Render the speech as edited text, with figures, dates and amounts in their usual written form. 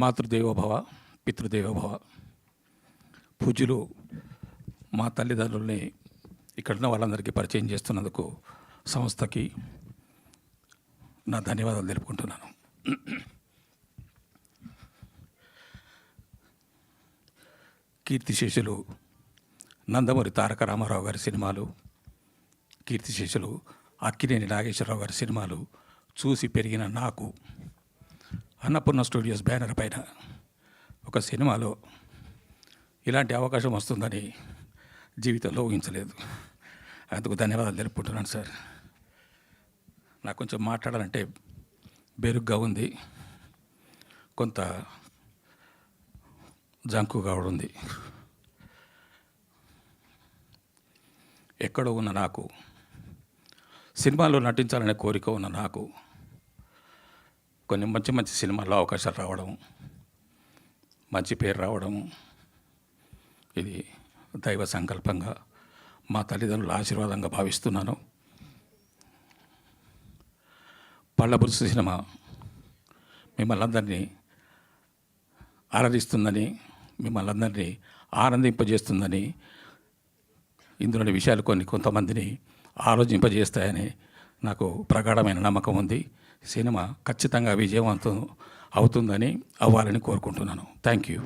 మాతృదేవోభవ, పితృదేవోభవ. పూజ్యులు మా తల్లిదండ్రుల్ని ఇక్కడున్న వాళ్ళందరికీ పరిచయం చేస్తున్నందుకు సంస్థకి నా ధన్యవాదాలు తెలుపుకుంటున్నాను. కీర్తిశేషులు నందమూరి తారక రామారావు గారి సినిమాలు, కీర్తిశేషులు అక్కినేని నాగేశ్వరరావు గారి సినిమాలు చూసి పెరిగిన నాకు అన్నపూర్ణ స్టూడియోస్ బ్యానర్ పైన ఒక సినిమాలో ఇలాంటి అవకాశం వస్తుందని జీవితంలో ఊహించలేదు. అందుకు ధన్యవాదాలు తెలుపుకుంటున్నాను సార్. నాకు కొంచెం మాట్లాడాలంటే బెరుగ్గా ఉంది, కొంత జంకుగా ఉంది. ఎక్కడో ఉన్న నాకు, సినిమాలో నటించాలనే కోరిక ఉన్న నాకు కొన్ని మంచి మంచి సినిమాల్లో అవకాశాలు రావడం, మంచి పేరు రావడం, ఇది దైవ సంకల్పంగా మా తల్లిదండ్రుల ఆశీర్వాదంగా భావిస్తున్నాను. పళ్ళబురుసు సినిమా మిమ్మల్ని అందరినీ ఆరాధిస్తుందని, మిమ్మల్ని అందరినీ ఆనందింపజేస్తుందని, ఇందులోని విషయాలు కొంతమందిని ఆలోచింపజేస్తాయని నాకు ప్రగాఢమైన నమ్మకం ఉంది. సినిమా ఖచ్చితంగా విజయవంతం అవుతుందని, అవ్వాలని కోరుకుంటున్నాను. Thank you.